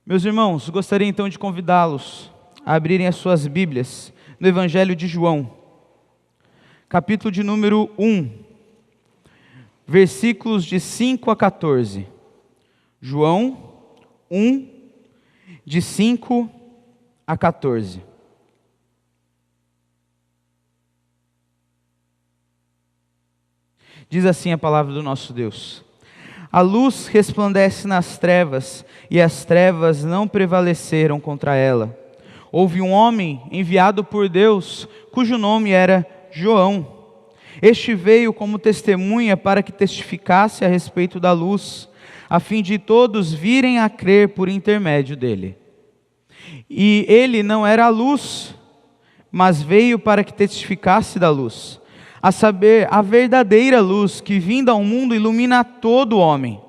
Meus irmãos, gostaria então de convidá-los a abrirem as suas Bíblias no Evangelho de João, capítulo de número 1, versículos de 5 a 14. João 1, de 5 a 14. Diz assim a palavra do nosso Deus: a luz resplandece nas trevas, e as trevas não prevaleceram contra ela. Houve um homem enviado por Deus, cujo nome era João. Este veio como testemunha para que testificasse a respeito da luz, a fim de todos virem a crer por intermédio dele. E ele não era a luz, mas veio para que testificasse da luz, a saber, a verdadeira luz que vinda ao mundo ilumina todo homem.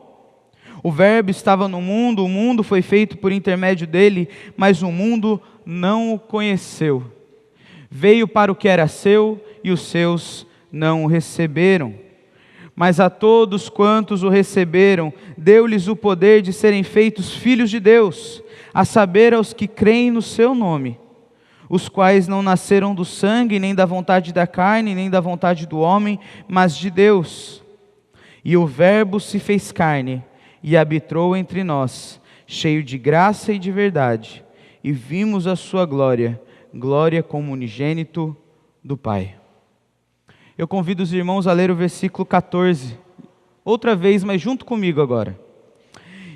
O Verbo estava no mundo, o mundo foi feito por intermédio dele, mas o mundo não o conheceu. Veio para o que era seu, e os seus não o receberam. Mas a todos quantos o receberam, deu-lhes o poder de serem feitos filhos de Deus, a saber, aos que creem no seu nome, os quais não nasceram do sangue, nem da vontade da carne, nem da vontade do homem, mas de Deus. E o Verbo se fez carne, e habitou entre nós, cheio de graça e de verdade, e vimos a sua glória, glória como unigênito do Pai. Eu convido os irmãos a ler o versículo 14, outra vez, mas junto comigo agora.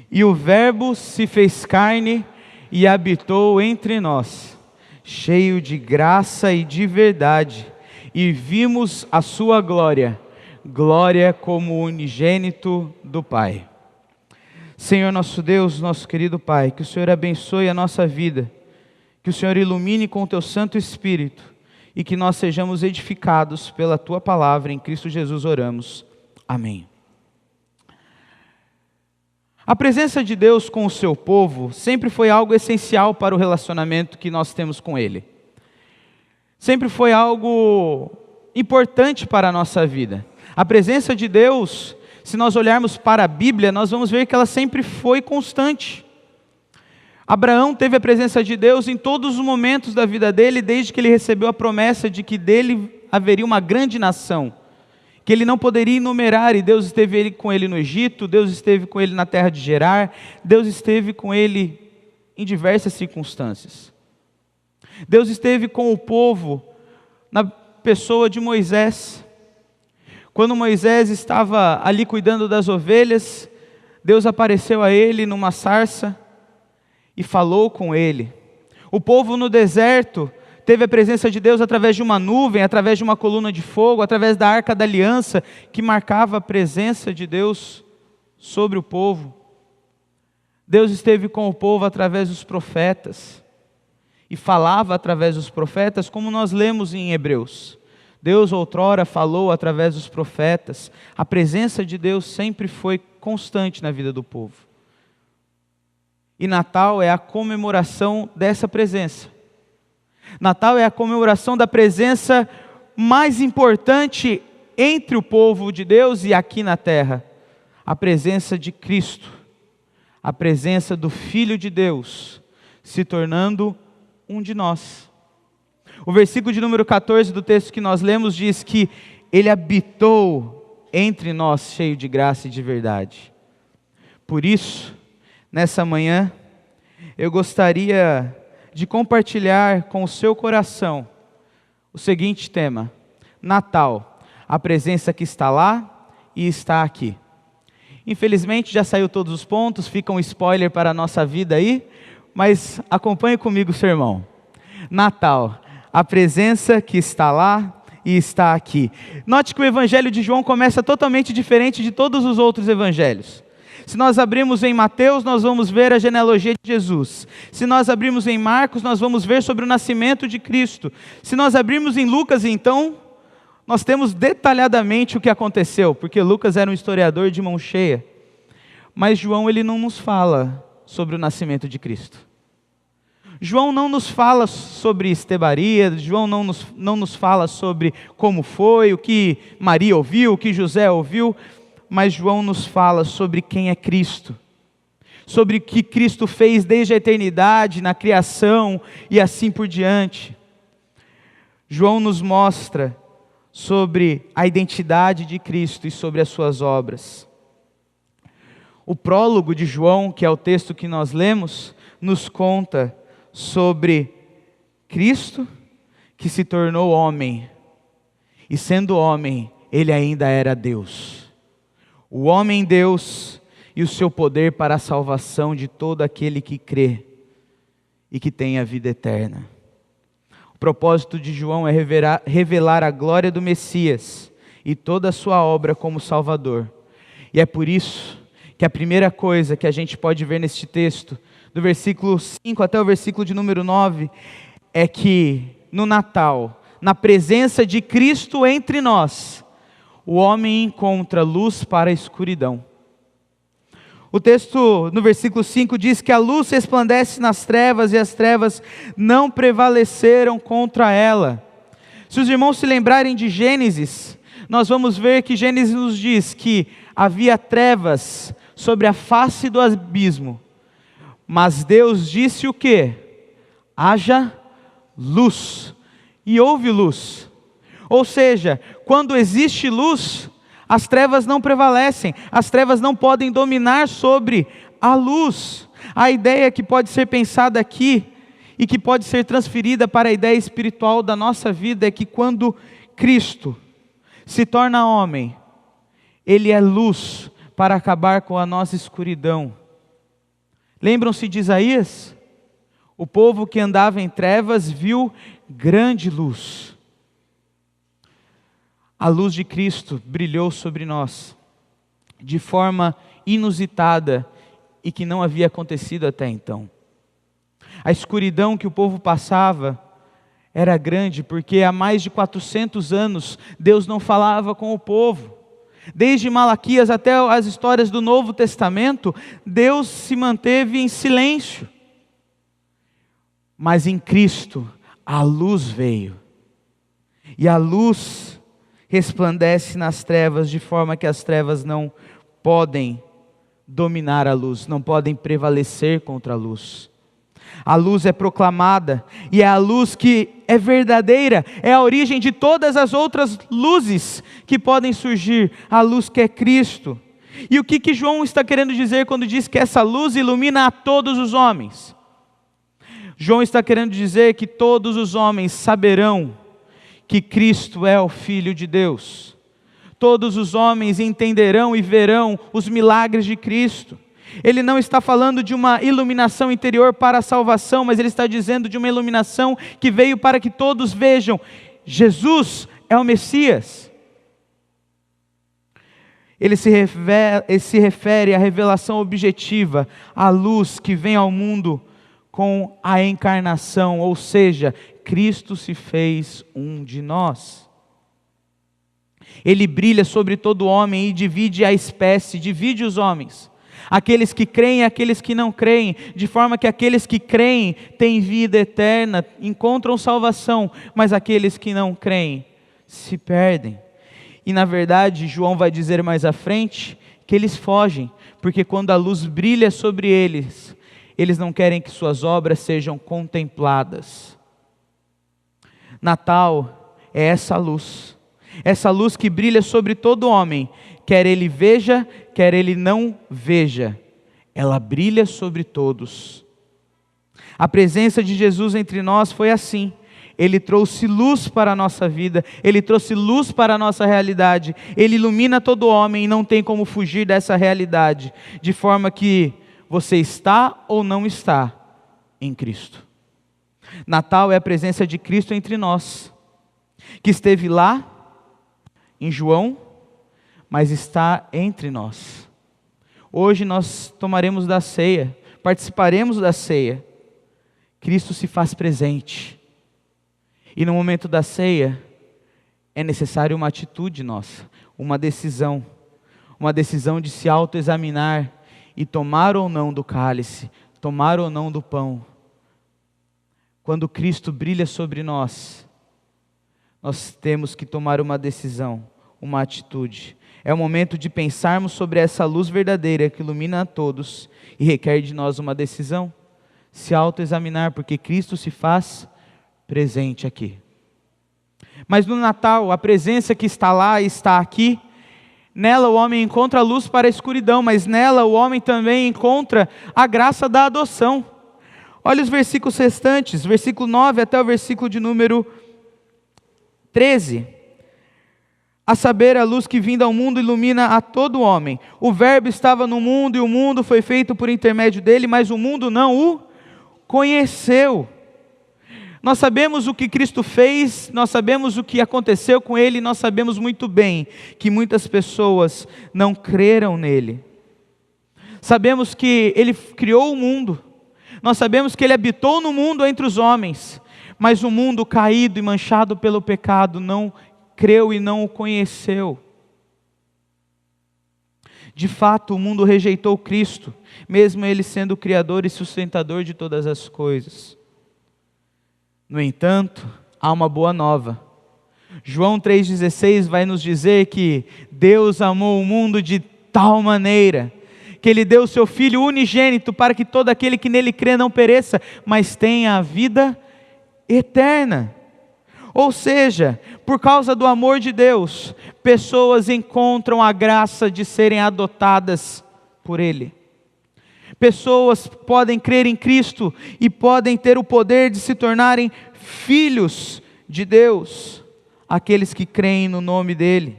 E o Verbo se fez carne, e habitou entre nós, cheio de graça e de verdade, e vimos a sua glória, glória como unigênito do Pai. Senhor nosso Deus, nosso querido Pai, que o Senhor abençoe a nossa vida, que o Senhor ilumine com o Teu Santo Espírito, e que nós sejamos edificados pela Tua Palavra, em Cristo Jesus oramos. Amém. A presença de Deus com o seu povo sempre foi algo essencial para o relacionamento que nós temos com Ele. Sempre foi algo importante para a nossa vida. A presença de Deus, se nós olharmos para a Bíblia, nós vamos ver que ela sempre foi constante. Abraão teve a presença de Deus em todos os momentos da vida dele, desde que ele recebeu a promessa de que dele haveria uma grande nação, que ele não poderia enumerar, e Deus esteve com ele no Egito, Deus esteve com ele na terra de Gerar, Deus esteve com ele em diversas circunstâncias. Deus esteve com o povo na pessoa de Moisés. Quando Moisés estava ali cuidando das ovelhas, Deus apareceu a ele numa sarça e falou com ele. O povo no deserto teve a presença de Deus através de uma nuvem, através de uma coluna de fogo, através da arca da aliança, que marcava a presença de Deus sobre o povo. Deus esteve com o povo através dos profetas, e falava através dos profetas, como nós lemos em Hebreus. Deus outrora falou através dos profetas. A presença de Deus sempre foi constante na vida do povo. E Natal é a comemoração dessa presença. Natal é a comemoração da presença mais importante entre o povo de Deus e aqui na terra. A presença de Cristo, a presença do Filho de Deus, se tornando um de nós. O versículo de número 14 do texto que nós lemos diz que Ele habitou entre nós, cheio de graça e de verdade. Por isso, nessa manhã, eu gostaria de compartilhar com o seu coração o seguinte tema: Natal, a presença que está lá e está aqui. Infelizmente já saiu todos os pontos, fica um spoiler para a nossa vida aí, mas acompanhe comigo o sermão. Natal, a presença que está lá e está aqui. Note que o Evangelho de João começa totalmente diferente de todos os outros evangelhos. Se nós abrirmos em Mateus, nós vamos ver a genealogia de Jesus. Se nós abrirmos em Marcos, nós vamos ver sobre o nascimento de Cristo. Se nós abrirmos em Lucas, então, nós temos detalhadamente o que aconteceu, porque Lucas era um historiador de mão cheia. Mas João, ele não nos fala sobre o nascimento de Cristo. João não nos fala sobre estebaria, João não nos fala sobre como foi, o que Maria ouviu, o que José ouviu, mas João nos fala sobre quem é Cristo, sobre o que Cristo fez desde a eternidade, na criação e assim por diante. João nos mostra sobre a identidade de Cristo e sobre as suas obras. O prólogo de João, que é o texto que nós lemos, nos conta sobre Cristo que se tornou homem, e sendo homem, ele ainda era Deus. O homem Deus e o seu poder para a salvação de todo aquele que crê e que tem a vida eterna. O propósito de João é revelar a glória do Messias e toda a sua obra como Salvador. E é por isso que a primeira coisa que a gente pode ver neste texto, do versículo 5 até o versículo de número 9, é que no Natal, na presença de Cristo entre nós, o homem encontra luz para a escuridão. O texto no versículo 5 diz que a luz resplandece nas trevas e as trevas não prevaleceram contra ela. Se os irmãos se lembrarem de Gênesis, nós vamos ver que Gênesis nos diz que havia trevas sobre a face do abismo, mas Deus disse o quê? Haja luz, e houve luz. Ou seja, quando existe luz, as trevas não prevalecem, as trevas não podem dominar sobre a luz. A ideia que pode ser pensada aqui, e que pode ser transferida para a ideia espiritual da nossa vida, é que quando Cristo se torna homem, Ele é luz para acabar com a nossa escuridão. Lembram-se de Isaías? O povo que andava em trevas viu grande luz. A luz de Cristo brilhou sobre nós de forma inusitada e que não havia acontecido até então. A escuridão que o povo passava era grande porque há mais de 400 anos Deus não falava com o povo. Desde Malaquias até as histórias do Novo Testamento, Deus se manteve em silêncio. Mas em Cristo, a luz veio. E a luz resplandece nas trevas, de forma que as trevas não podem dominar a luz, não podem prevalecer contra a luz. A luz é proclamada, e é a luz que é verdadeira, é a origem de todas as outras luzes que podem surgir, a luz que é Cristo. E o que João está querendo dizer quando diz que essa luz ilumina a todos os homens? João está querendo dizer que todos os homens saberão que Cristo é o Filho de Deus. Todos os homens entenderão e verão os milagres de Cristo. Ele não está falando de uma iluminação interior para a salvação, mas ele está dizendo de uma iluminação que veio para que todos vejam: Jesus é o Messias. Ele se refere à revelação objetiva, à luz que vem ao mundo com a encarnação, ou seja, Cristo se fez um de nós. Ele brilha sobre todo homem e divide a espécie, divide os homens. Aqueles que creem e aqueles que não creem, de forma que aqueles que creem têm vida eterna, encontram salvação, mas aqueles que não creem se perdem. E na verdade, João vai dizer mais à frente que eles fogem, porque quando a luz brilha sobre eles, eles não querem que suas obras sejam contempladas. Natal é essa luz que brilha sobre todo homem, quer ele veja, quer ele não veja, ela brilha sobre todos. A presença de Jesus entre nós foi assim. Ele trouxe luz para a nossa vida, Ele trouxe luz para a nossa realidade, Ele ilumina todo homem e não tem como fugir dessa realidade, de forma que você está ou não está em Cristo. Natal é a presença de Cristo entre nós, que esteve lá em João, mas está entre nós. Hoje nós tomaremos da ceia, participaremos da ceia. Cristo se faz presente. E no momento da ceia, é necessário uma atitude nossa, uma decisão de se autoexaminar e tomar ou não do cálice, tomar ou não do pão. Quando Cristo brilha sobre nós, nós temos que tomar uma decisão uma atitude. É o momento de pensarmos sobre essa luz verdadeira que ilumina a todos e requer de nós uma decisão. Se autoexaminar, porque Cristo se faz presente aqui. Mas no Natal, a presença que está lá e está aqui, nela o homem encontra a luz para a escuridão, mas nela o homem também encontra a graça da adoção. Olha os versículos restantes, versículo 9 até o versículo de número 13. A saber, a luz que vinda ao mundo ilumina a todo homem. O verbo estava no mundo e o mundo foi feito por intermédio dele, mas o mundo não o conheceu. Nós sabemos o que Cristo fez, nós sabemos o que aconteceu com ele, nós sabemos muito bem que muitas pessoas não creram nele. Sabemos que ele criou o mundo, nós sabemos que ele habitou no mundo entre os homens, mas o mundo caído e manchado pelo pecado não creu e não o conheceu. De fato, o mundo rejeitou Cristo, mesmo ele sendo o Criador e sustentador de todas as coisas. No entanto, há uma boa nova. João 3,16 vai nos dizer que Deus amou o mundo de tal maneira, que Ele deu o Seu Filho unigênito para que todo aquele que nele crê não pereça, mas tenha a vida eterna. Ou seja, por causa do amor de Deus, pessoas encontram a graça de serem adotadas por Ele. Pessoas podem crer em Cristo e podem ter o poder de se tornarem filhos de Deus, aqueles que creem no nome dEle.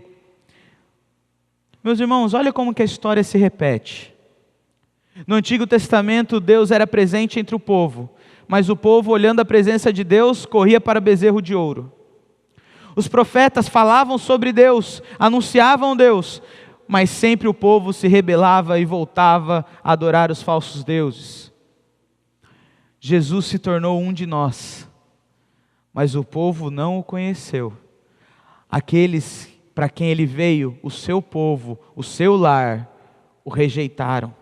Meus irmãos, olha como que a história se repete. No Antigo Testamento, Deus era presente entre o povo, mas o povo, olhando a presença de Deus, corria para bezerro de ouro. Os profetas falavam sobre Deus, anunciavam Deus, mas sempre o povo se rebelava e voltava a adorar os falsos deuses. Jesus se tornou um de nós, mas o povo não o conheceu. Aqueles para quem ele veio, o seu povo, o seu lar, o rejeitaram.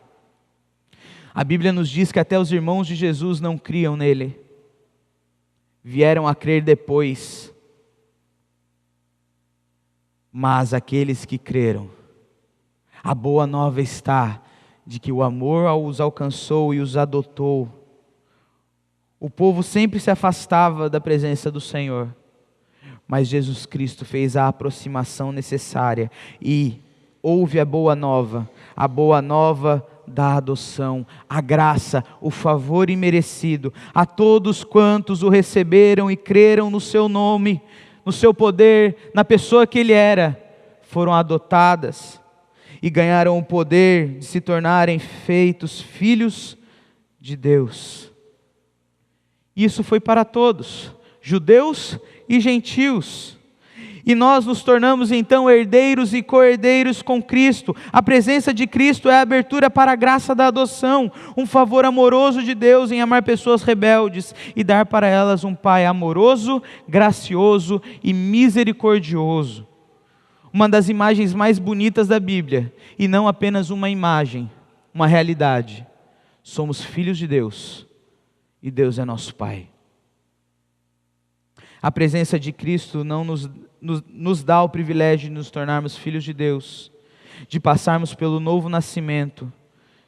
A Bíblia nos diz que até os irmãos de Jesus não criam nele, vieram a crer depois. Mas aqueles que creram, a boa nova está de que o amor os alcançou e os adotou. O povo sempre se afastava da presença do Senhor, mas Jesus Cristo fez a aproximação necessária e houve a boa nova da adoção, a graça, o favor imerecido a todos quantos o receberam e creram no seu nome, no seu poder, na pessoa que ele era, foram adotadas e ganharam o poder de se tornarem feitos filhos de Deus. Isso foi para todos, judeus e gentios. E nós nos tornamos então herdeiros e co-herdeiros com Cristo. A presença de Cristo é a abertura para a graça da adoção, um favor amoroso de Deus em amar pessoas rebeldes e dar para elas um Pai amoroso, gracioso e misericordioso. Uma das imagens mais bonitas da Bíblia, e não apenas uma imagem, uma realidade. Somos filhos de Deus e Deus é nosso Pai. A presença de Cristo não nos dá o privilégio de nos tornarmos filhos de Deus, de passarmos pelo novo nascimento,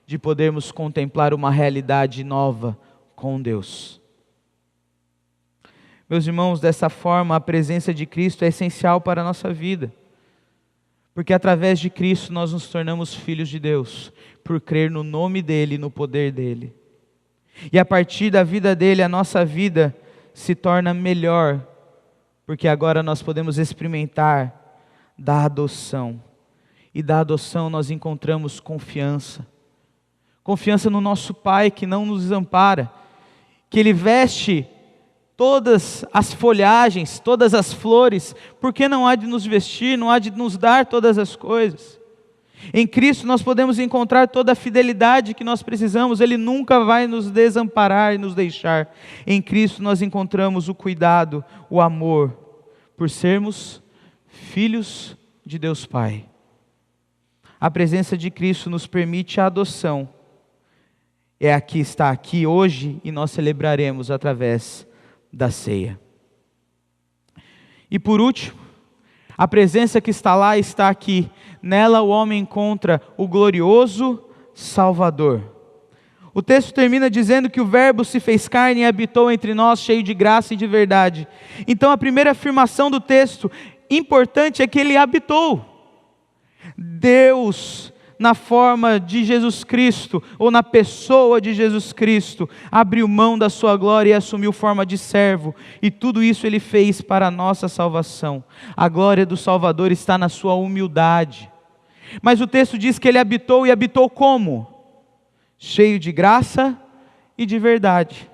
de podermos contemplar uma realidade nova com Deus. Meus irmãos, dessa forma a presença de Cristo é essencial para a nossa vida, porque através de Cristo nós nos tornamos filhos de Deus, por crer no nome dEle e no poder dEle. E a partir da vida dEle, a nossa vida se torna melhor, porque agora nós podemos experimentar da adoção. E da adoção nós encontramos confiança. Confiança no nosso Pai que não nos desampara, que Ele veste todas as folhagens, todas as flores, porque não há de nos vestir, não há de nos dar todas as coisas. Em Cristo nós podemos encontrar toda a fidelidade que nós precisamos, Ele nunca vai nos desamparar e nos deixar. Em Cristo nós encontramos o cuidado, o amor, por sermos filhos de Deus Pai. A presença de Cristo nos permite a adoção. Está aqui hoje e nós celebraremos através da ceia. E por último, A presença que está lá está aqui. Nela o homem encontra o glorioso Salvador. O texto termina dizendo que o Verbo se fez carne e habitou entre nós, cheio de graça e de verdade. Então a primeira afirmação do texto importante é que ele habitou. Deus, na forma de Jesus Cristo, ou na pessoa de Jesus Cristo, abriu mão da sua glória e assumiu forma de servo, e tudo isso ele fez para a nossa salvação. A glória do Salvador está na sua humildade. Mas o texto diz que ele habitou, e habitou como? Cheio de graça e de verdade.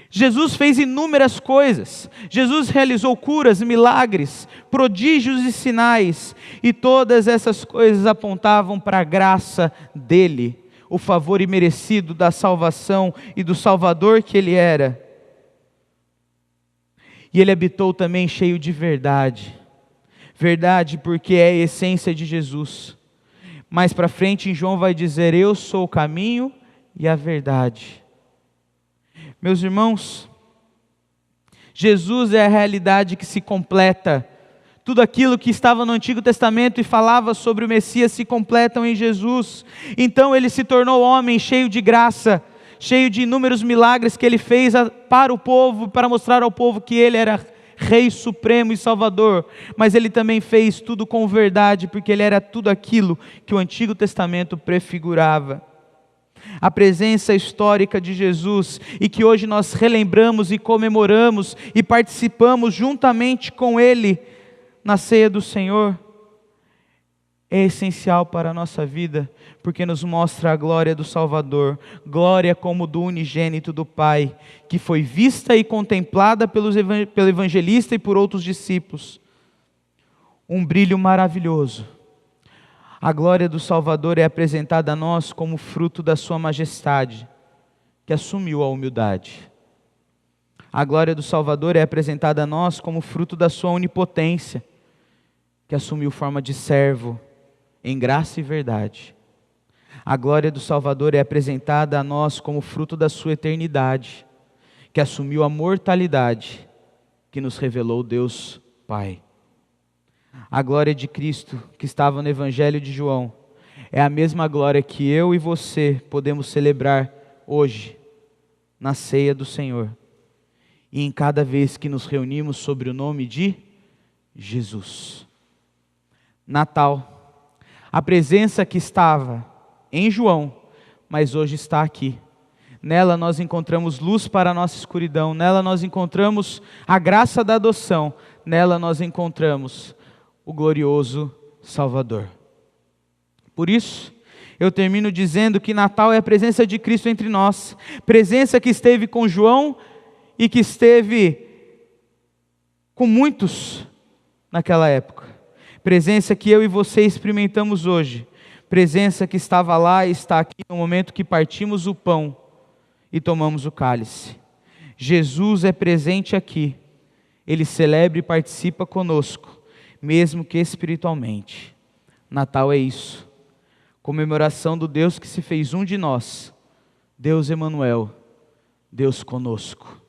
Jesus fez inúmeras coisas. Jesus realizou curas, milagres, prodígios e sinais, e todas essas coisas apontavam para a graça dele, o favor imerecido da salvação e do Salvador que ele era. E ele habitou também cheio de verdade. Verdade porque é a essência de Jesus. Mais para frente em João vai dizer: eu sou o caminho e a verdade. Meus irmãos, Jesus é a realidade que se completa. Tudo aquilo que estava no Antigo Testamento e falava sobre o Messias se completam em Jesus. Então ele se tornou homem, cheio de graça, cheio de inúmeros milagres que ele fez para o povo, para mostrar ao povo que ele era Rei Supremo e Salvador. Mas ele também fez tudo com verdade, porque ele era tudo aquilo que o Antigo Testamento prefigurava. A presença histórica de Jesus, e que hoje nós relembramos e comemoramos e participamos juntamente com Ele na ceia do Senhor, é essencial para a nossa vida, porque nos mostra a glória do Salvador, glória como do unigênito do Pai, que foi vista e contemplada pelo evangelista e por outros discípulos. Um brilho maravilhoso. A glória do Salvador é apresentada a nós como fruto da sua majestade, que assumiu a humildade. A glória do Salvador é apresentada a nós como fruto da sua onipotência, que assumiu forma de servo, em graça e verdade. A glória do Salvador é apresentada a nós como fruto da sua eternidade, que assumiu a mortalidade, que nos revelou Deus Pai. A glória de Cristo, que estava no Evangelho de João, é a mesma glória que eu e você podemos celebrar hoje, na ceia do Senhor, e em cada vez que nos reunimos sobre o nome de Jesus. Natal, a presença que estava em João, mas hoje está aqui. Nela nós encontramos luz para a nossa escuridão, nela nós encontramos a graça da adoção, nela nós encontramos o glorioso Salvador. Por isso, eu termino dizendo que Natal é a presença de Cristo entre nós, presença que esteve com João e que esteve com muitos naquela época, presença que eu e você experimentamos hoje, presença que estava lá e está aqui no momento que partimos o pão e tomamos o cálice. Jesus é presente aqui, Ele celebra e participa conosco, mesmo que espiritualmente. Natal é isso, comemoração do Deus que se fez um de nós, Deus Emanuel, Deus conosco.